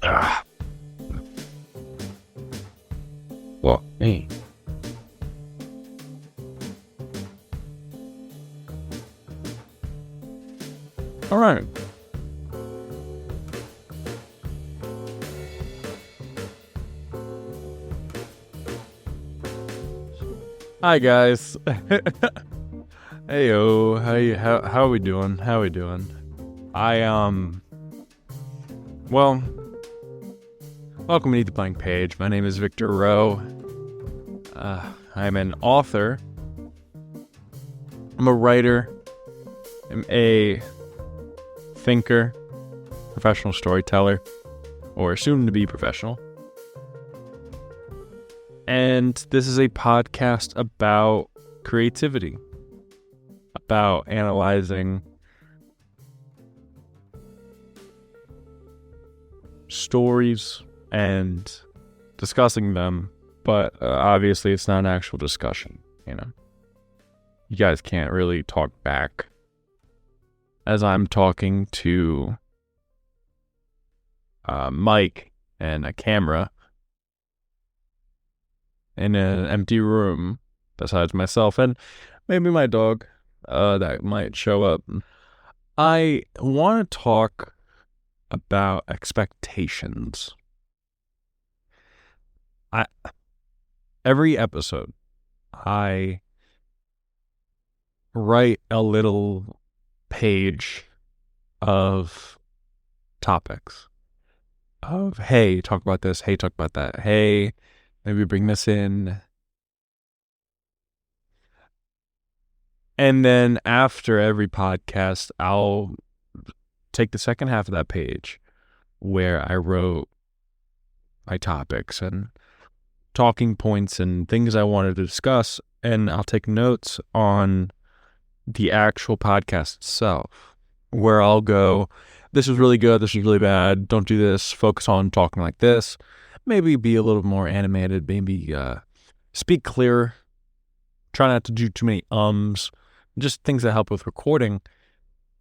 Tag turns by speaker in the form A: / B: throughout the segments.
A: Ah, well, hey. All right. Hi guys. Heyo, how are we doing? How are we doing? Well, welcome to the Blank Page. My name is Victor Rowe. I'm an author. I'm a writer. I'm a thinker, professional storyteller, or soon to be professional. And this is a podcast about creativity, about analyzing stories and discussing them, but obviously it's not an actual discussion, you know. You guys can't really talk back as I'm talking to mic and a camera in an empty room besides myself and maybe my dog that might show up. I want to talk about expectations. Every episode I write a little page of topics of, hey, talk about this, hey, talk about that, hey, maybe bring this in. And then after every podcast, I'll take the second half of that page where I wrote my topics and talking points and things I wanted to discuss, and I'll take notes on the actual podcast itself, where I'll go, this is really good, this is really bad, don't do this, focus on talking like this, maybe be a little more animated, maybe speak clearer, try not to do too many just things that help with recording.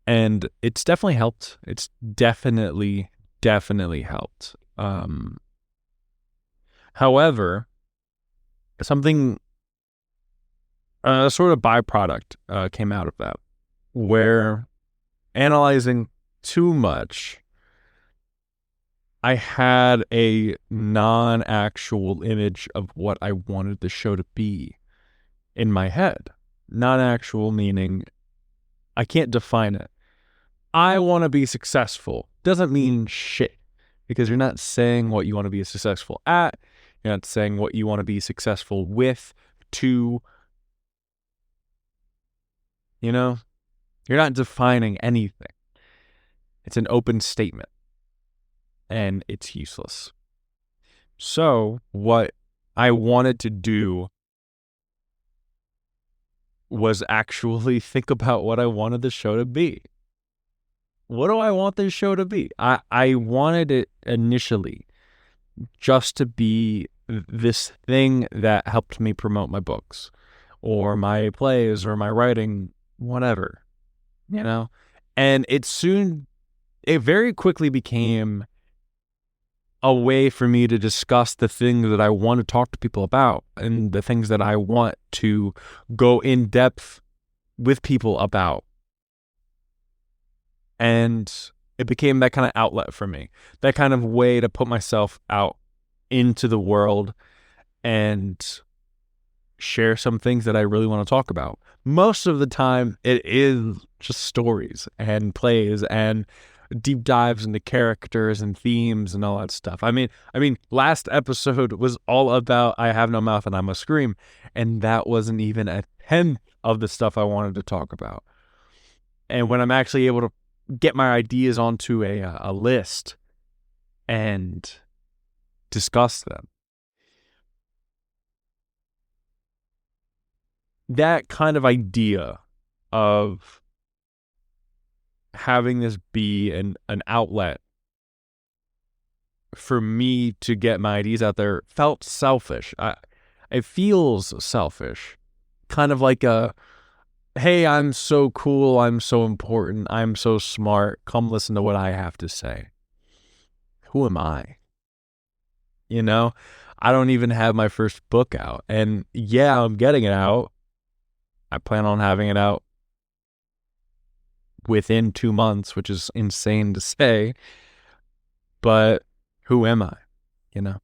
A: And it's definitely helped. It's definitely helped. However, something, sort of byproduct came out of that, where analyzing too much, I had a non-actual image of what I wanted the show to be in my head. Non-actual meaning I can't define it. I want to be successful. Doesn't mean shit, because you're not saying what you want to be successful at. You're not saying what you want to be successful with, to, you know? You're not defining anything. It's an open statement, and it's useless. So what I wanted to do was actually think about what I wanted the show to be. What do I want this show to be? I wanted it initially just to be this thing that helped me promote my books or my plays or my writing, whatever, you know? And it very quickly became a way for me to discuss the things that I want to talk to people about and the things that I want to go in depth with people about. And it became that kind of outlet for me, that kind of way to put myself out into the world and share some things that I really want to talk about. Most of the time, it is just stories and plays and deep dives into characters and themes and all that stuff. I mean, last episode was all about I have no mouth and I must scream, and that wasn't even a tenth of the stuff I wanted to talk about. And when I'm actually able to get my ideas onto a list and discuss them, that kind of idea of having this be an outlet for me to get my ideas out there felt selfish. It feels selfish, kind of like a, hey, I'm so cool, I'm so important, I'm so smart, come listen to what I have to say. who am I? You know, I don't even have my first book out. And yeah, I'm getting it out. I plan on having it out within 2 months, which is insane to say. But who am I? You know,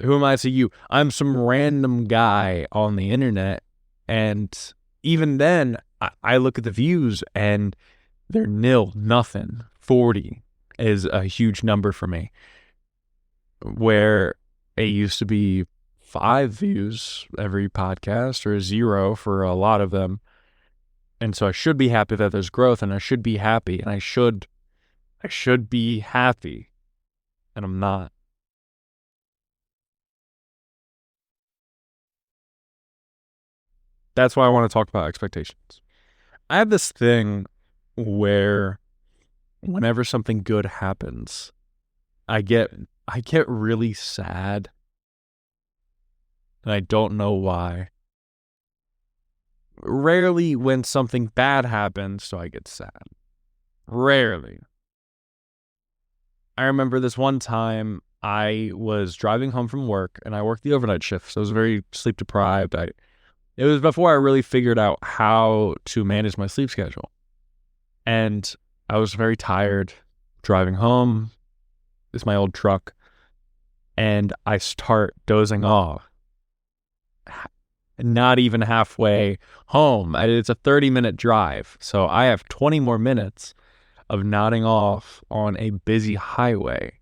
A: who am I to you? I'm some random guy on the internet. And even then, I look at the views and they're nil, nothing. 40 is a huge number for me, where it used to be 5 views every podcast or 0 for a lot of them. And so I should be happy that there's growth, and I should be happy, and I should be happy, and I'm not. That's why I want to talk about expectations. I have this thing where whenever something good happens, I get really sad, and I don't know why. Rarely when something bad happens, so I get sad. Rarely. I remember this one time I was driving home from work, and I worked the overnight shift, so I was very sleep deprived. It was before I really figured out how to manage my sleep schedule. And I was very tired driving home. It's my old truck. And I start dozing off. Not even halfway home. It's a 30-minute drive. So I have 20 more minutes of nodding off on a busy highway.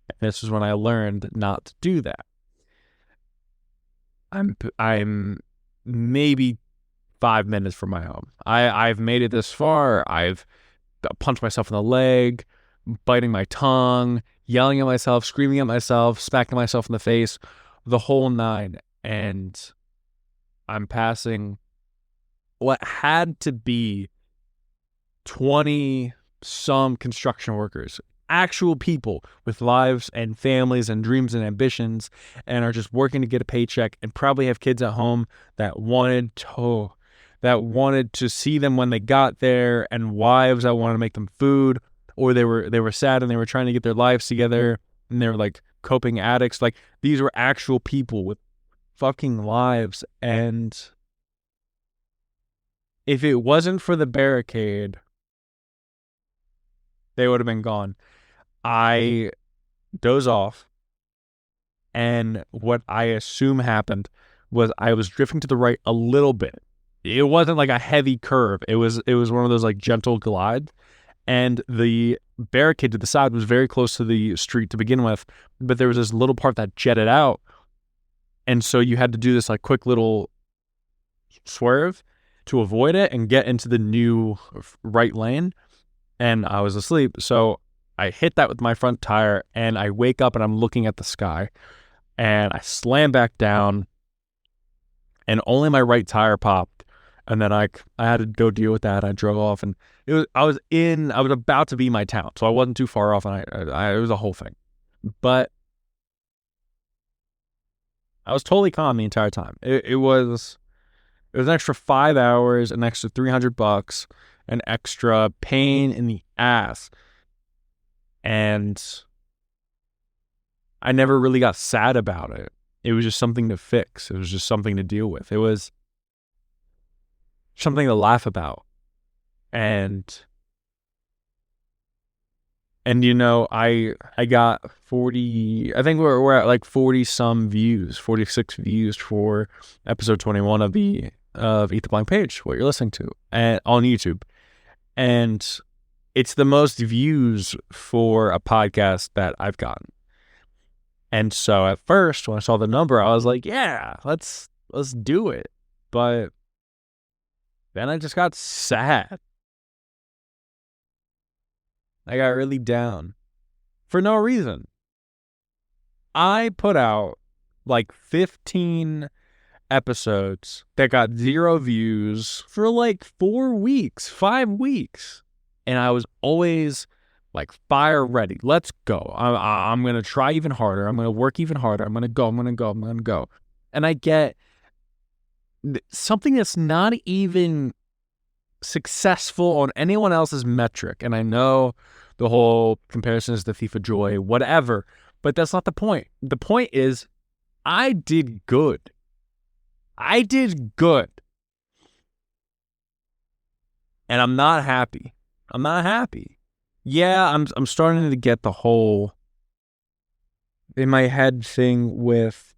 A: And this is when I learned not to do that. I'm maybe 5 minutes from my home. I've made it this far. I've punched myself in the leg, biting my tongue, yelling at myself, screaming at myself, smacking myself in the face, the whole nine. And I'm passing what had to be 20 some construction workers, actual people with lives and families and dreams and ambitions, and are just working to get a paycheck, and probably have kids at home that wanted to see them when they got there, and wives that wanted to make them food, or they were sad and they were trying to get their lives together, and they were like coping addicts. Like, these were actual people with fucking lives. And if it wasn't for the barricade, they would have been gone. I doze off, and what I assume happened was I was drifting to the right a little bit. It wasn't like a heavy curve. It was one of those like gentle glides, and the barricade to the side was very close to the street to begin with, but there was this little part that jetted out, and so you had to do this like quick little swerve to avoid it and get into the new right lane. And I was asleep, so I hit that with my front tire, and I wake up and I'm looking at the sky, and I slam back down, and only my right tire popped. And then I had to go deal with that. I drove off, and I was about to be my town, so I wasn't too far off, and it was a whole thing. But I was totally calm the entire time. It was an extra 5 hours, an extra $300, an extra pain in the ass. And I never really got sad about it. It was just something to fix. It was just something to deal with. It was something to laugh about. And you know, I got 40, I think we're at like 40 some views, 46 views for episode 21 of Eat the Blank Page, what you're listening to, and on YouTube. And it's the most views for a podcast that I've gotten. And so at first, when I saw the number, I was like, yeah, let's do it. But then I just got sad. I got really down for no reason. I put out like 15 episodes that got 0 views for like 4 weeks, 5 weeks. And I was always like fire ready. Let's go. I'm going to try even harder. I'm going to work even harder. I'm going to go. And I get something that's not even successful on anyone else's metric. And I know the whole comparison is the thief of joy, whatever. But that's not the point. The point is, I did good. I did good. And I'm not happy. I'm not happy. Yeah, I'm starting to get the whole in my head thing with,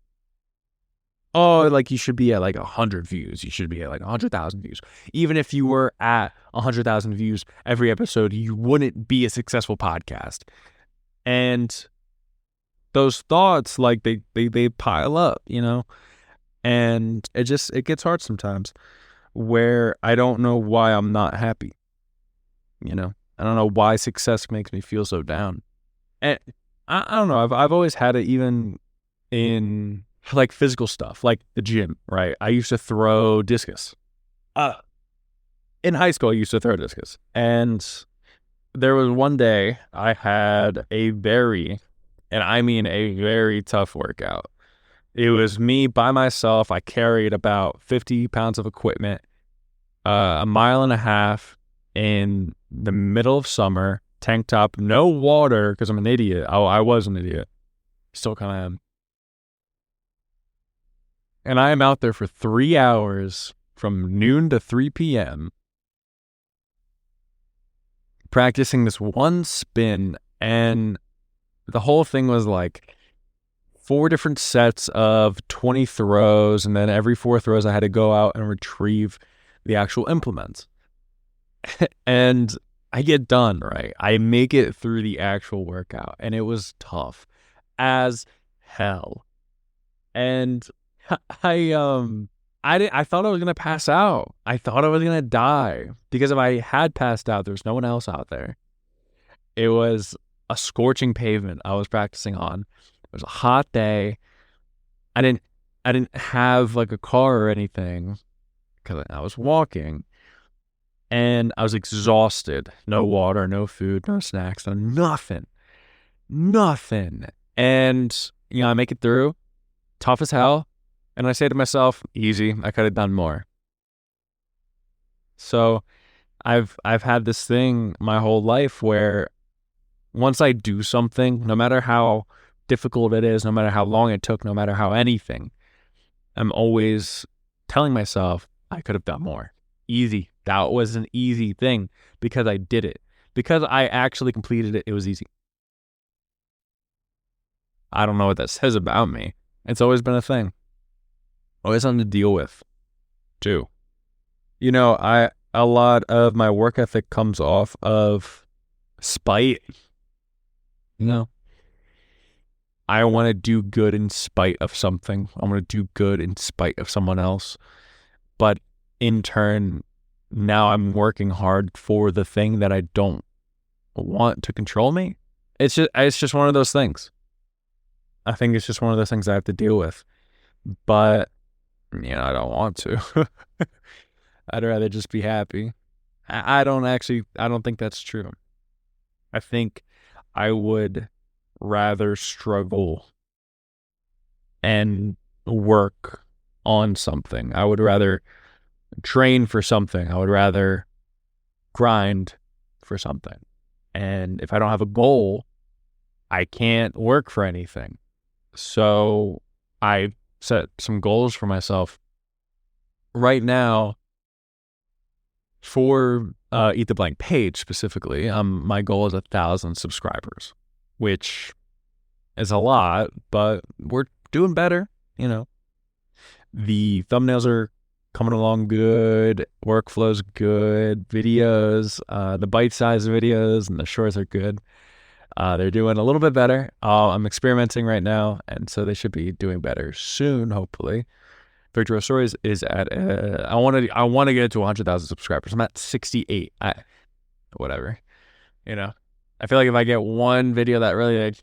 A: oh, like you should be at like 100 views. You should be at like 100,000 views. Even if you were at 100,000 views every episode, you wouldn't be a successful podcast. And those thoughts, like they pile up, you know, and it gets hard sometimes where I don't know why I'm not happy. You know, I don't know why success makes me feel so down. And I don't know. I've always had it even in like physical stuff, like the gym, right? I used to throw discus. In high school, I used to throw discus. And there was one day I had a very, and I mean a very tough workout. It was me by myself. I carried about 50 pounds of equipment, a mile and a half in the middle of summer, tank top, no water because I'm an idiot. I was an idiot. Still kind of am. And I am out there for 3 hours from noon to 3 p.m. practicing this one spin. And the whole thing was like 4 different sets of 20 throws. And then every 4 throws, I had to go out and retrieve the actual implements. And I get done, right? I make it through the actual workout. And it was tough as hell. And I thought I was gonna pass out. I thought I was gonna die because if I had passed out, there's no one else out there. It was a scorching pavement I was practicing on. It was a hot day. I didn't have like a car or anything because I was walking, and I was exhausted. No water, no food, no snacks, no nothing. And I make it through, tough as hell. And I say to myself, easy, I could have done more. So I've had this thing my whole life where once I do something, no matter how difficult it is, no matter how long it took, no matter how anything, I'm always telling myself I could have done more. Easy. That was an easy thing because I did it. Because I actually completed it, it was easy. I don't know what that says about me. It's always been a thing. Always something to deal with, too. A lot of my work ethic comes off of spite. I want to do good in spite of something. I want to do good in spite of someone else. But in turn, now I'm working hard for the thing that I don't want to control me. It's just one of those things. I think it's just one of those things I have to deal with. But I don't want to. I'd rather just be happy. I don't think that's true. I think I would rather struggle and work on something. I would rather train for something. I would rather grind for something. And if I don't have a goal, I can't work for anything. So I set some goals for myself right now for Eat the Blank page specifically. My goal is 1,000 subscribers, which is a lot, but we're doing better. The thumbnails are coming along good, workflow's good, videos, the bite-sized videos and the shorts are good. They're doing a little bit better. I'm experimenting right now, and so they should be doing better soon, hopefully. Victor Stories is at I want to get it to 100,000 subscribers. I'm at 68. Whatever. I feel like if I get one video that really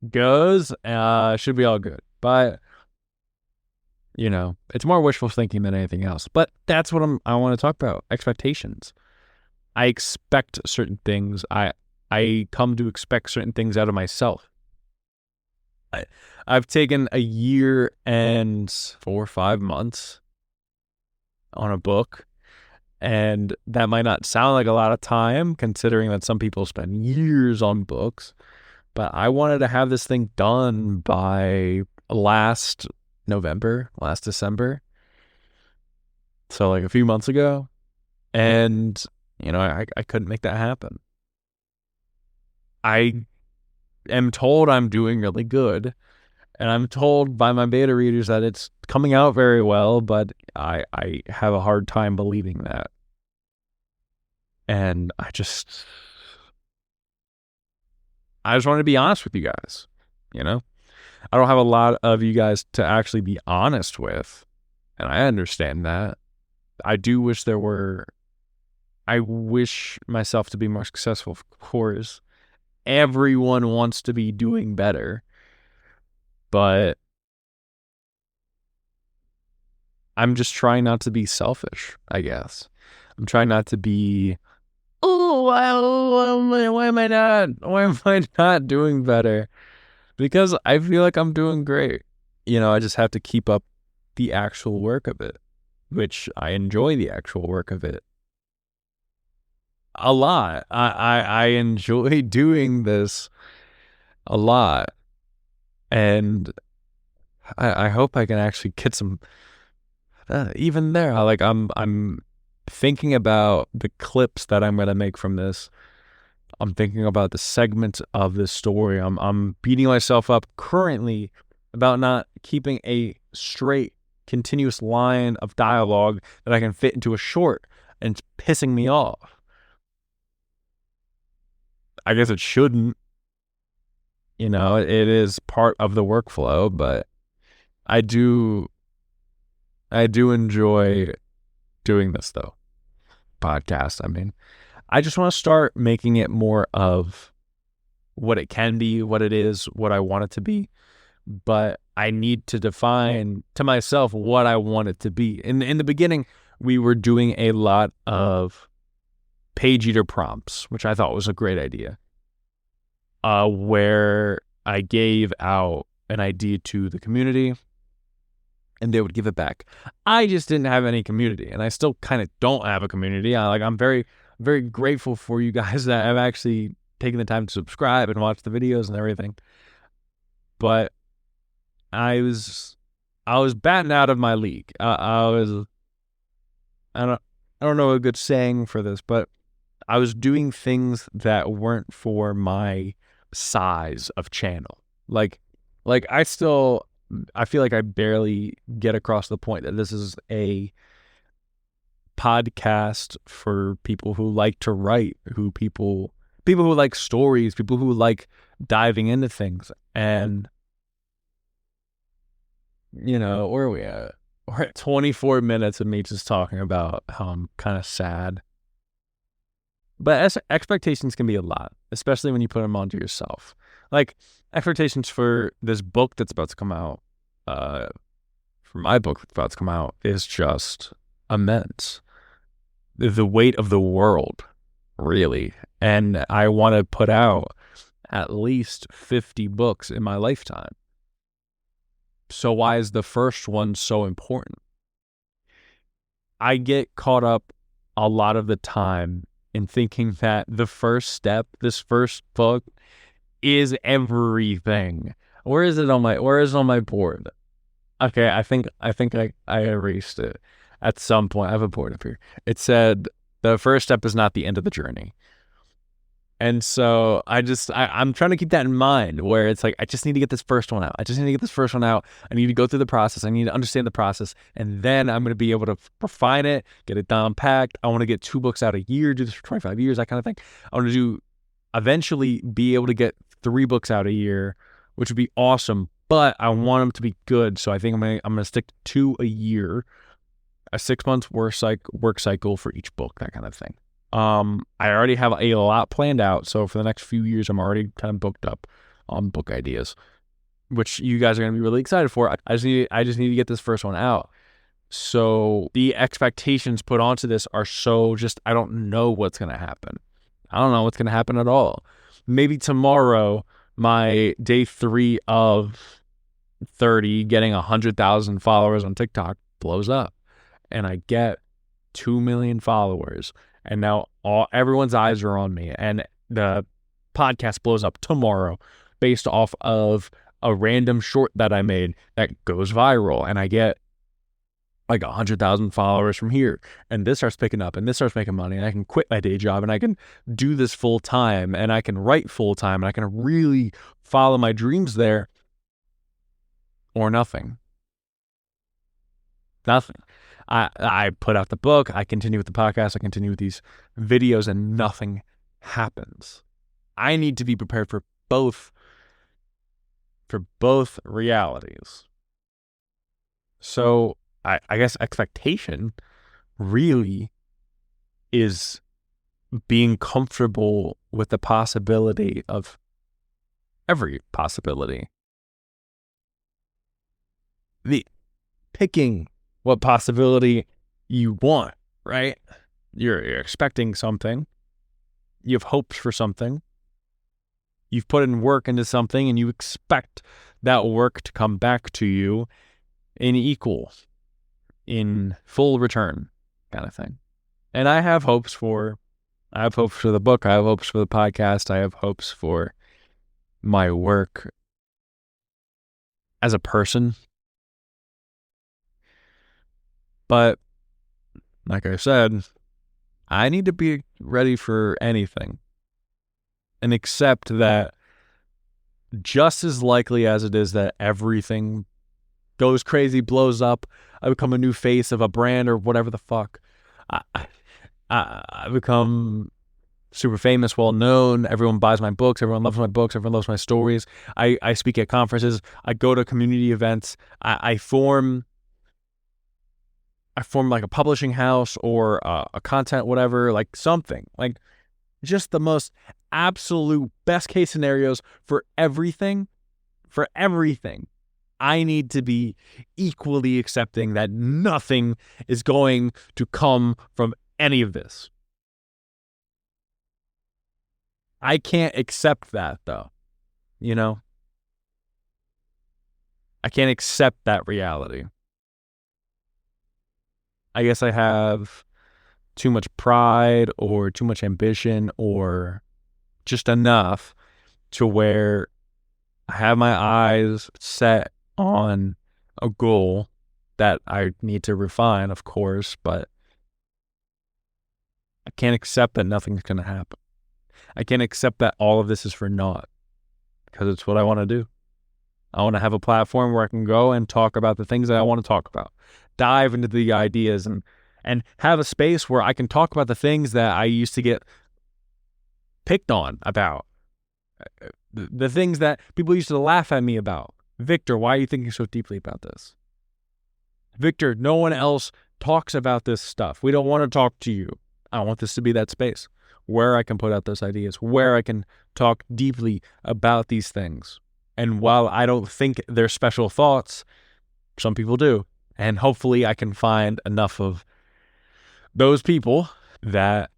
A: goes, should be all good. But it's more wishful thinking than anything else. But that's what I want to talk about. Expectations. I expect certain things. I come to expect certain things out of myself. I've taken a year and 4 or 5 months on a book, And that might not sound like a lot of time, considering that some people spend years on books. But I wanted to have this thing done by last December. So like a few months ago. And, I couldn't make that happen. I am told I'm doing really good. And I'm told by my beta readers that it's coming out very well, but I have a hard time believing that. And I just want to be honest with you guys. I don't have a lot of you guys to actually be honest with. And I understand that. I wish myself to be more successful, of course. Everyone wants to be doing better. But I'm just trying not to be selfish, I guess. I'm trying not to be, why am I not doing better? Because I feel like I'm doing great. I just have to keep up the actual work of it, which I enjoy the actual work of it a lot. I enjoy doing this a lot. And I hope I can actually get some, even there. I'm thinking about the clips that I'm going to make from this. I'm thinking about the segments of this story. I'm beating myself up currently about not keeping a straight, continuous line of dialogue that I can fit into a short, and it's pissing me off. I guess it shouldn't. It is part of the workflow, but I do enjoy doing this though. Podcast. I mean, I just want to start making it more of what it can be, what it is, what I want it to be. But I need to define to myself what I want it to be. In the beginning, we were doing a lot of page eater prompts, which I thought was a great idea. Where I gave out an idea to the community and they would give it back. I just didn't have any community, and I still kind of don't have a community. I'm very, very grateful for you guys that have actually taken the time to subscribe and watch the videos and everything. But I was batting out of my league. I don't know a good saying for this, but I was doing things that weren't for my size of channel. Like I feel like I barely get across the point that this is a podcast for people who like to write, people who like stories, people who like diving into things. And where are we at? We're at 24 minutes of me just talking about how I'm kind of sad. But expectations can be a lot, especially when you put them onto yourself. Like expectations for this book that's about to come out, for my book that's about to come out, is just immense. The weight of the world, really. And I want to put out at least 50 books in my lifetime. So why is the first one so important? I get caught up a lot of the time in thinking that the first step, this first book, is everything. Where is it on my board? Okay, I think I erased it at some point. I have a board up here. It said the first step is not the end of the journey. And so I'm trying to keep that in mind, where it's like, I just need to get this first one out. I need to go through the process. I need to understand the process. And then I'm going to be able to refine it, get it down packed. I want to get 2 books out a year, do this for 25 years, that kind of thing. I want to eventually be able to get 3 books out a year, which would be awesome. But I want them to be good. So I think I'm going to stick to 2 a year, a 6-month work cycle for each book, that kind of thing. I already have a lot planned out, so for the next few years, I'm already kind of booked up on book ideas, which you guys are going to be really excited for. I just need to get this first one out. So the expectations put onto this are I don't know what's going to happen. I don't know what's going to happen at all. Maybe tomorrow, my day 3 of 30, getting 100,000 followers on TikTok blows up, and I get 2 million followers, and now everyone's eyes are on me, and the podcast blows up tomorrow based off of a random short that I made that goes viral, and I get like 100,000 followers from here, and this starts picking up, and this starts making money, and I can quit my day job, and I can do this full time, and I can write full time, and I can really follow my dreams there, or nothing. I put out the book, I continue with the podcast, I continue with these videos, and nothing happens. I need to be prepared for both realities. So I guess expectation really is being comfortable with the possibility of every possibility. Picking what possibility you want, right? You're expecting something. You have hopes for something. You've put in work into something, and you expect that work to come back to you in full return, kind of thing. And I have hopes for the book. I have hopes for the podcast. I have hopes for my work as a person. But like I said, I need to be ready for anything and accept that just as likely as it is that everything goes crazy, blows up, I become a new face of a brand or whatever the fuck. I become super famous, well known. Everyone buys my books. Everyone loves my books. Everyone loves my stories. I speak at conferences. I go to community events. I form like a publishing house or a content, whatever, like something, like just the most absolute best case scenarios for everything. I need to be equally accepting that nothing is going to come from any of this. I can't accept that, though. I can't accept that reality. I guess I have too much pride or too much ambition or just enough to where I have my eyes set on a goal that I need to refine, of course, but I can't accept that nothing's going to happen. I can't accept that all of this is for naught, because it's what I want to do. I want to have a platform where I can go and talk about the things that I want to talk about, dive into the ideas, and have a space where I can talk about the things that I used to get picked on about, the things that people used to laugh at me about. Victor, why are you thinking so deeply about this? Victor, no one else talks about this stuff. We don't want to talk to you. I want this to be that space where I can put out those ideas, where I can talk deeply about these things. And while I don't think they're special thoughts, some people do. And hopefully I can find enough of those people that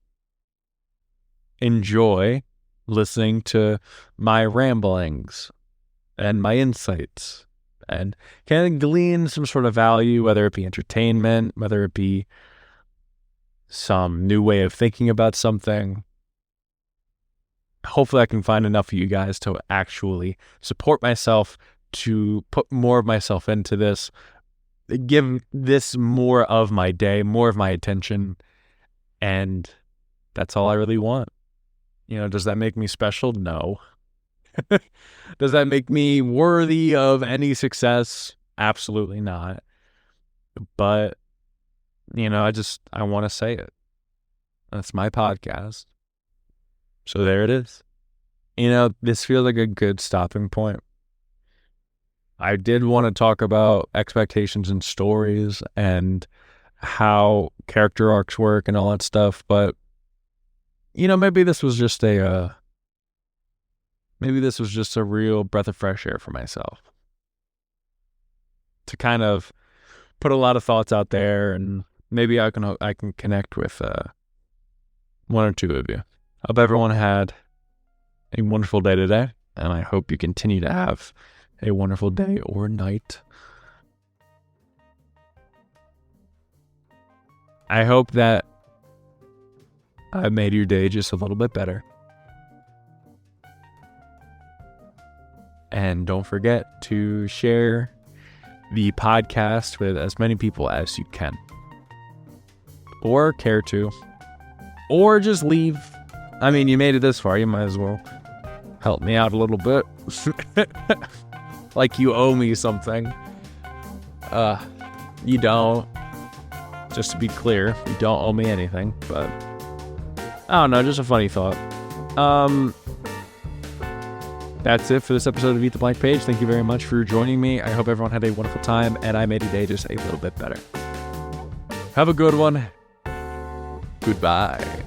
A: enjoy listening to my ramblings and my insights and can glean some sort of value, whether it be entertainment, whether it be some new way of thinking about something. Hopefully I can find enough of you guys to actually support myself, to put more of myself into this, give this more of my day, more of my attention, and that's all I really want. Does that make me special? No. Does that make me worthy of any success? Absolutely not. But, I want to say it. That's my podcast. So there it is. This feels like a good stopping point. I did want to talk about expectations and stories and how character arcs work and all that stuff, but maybe this was just a real breath of fresh air for myself to kind of put a lot of thoughts out there, and maybe I can connect with one or two of you. Hope everyone had a wonderful day today, and I hope you continue to have a wonderful day or night. I hope that I made your day just a little bit better. And don't forget to share the podcast with as many people as you can. Or care to. Or just leave. I mean, you made it this far. You might as well help me out a little bit. Like you owe me something. You don't. Just to be clear, you don't owe me anything. But I don't know, just a funny thought. That's it for this episode of Eat the Blank Page. Thank you very much for joining me. I hope everyone had a wonderful time, and I made your day just a little bit better. Have a good one. Goodbye.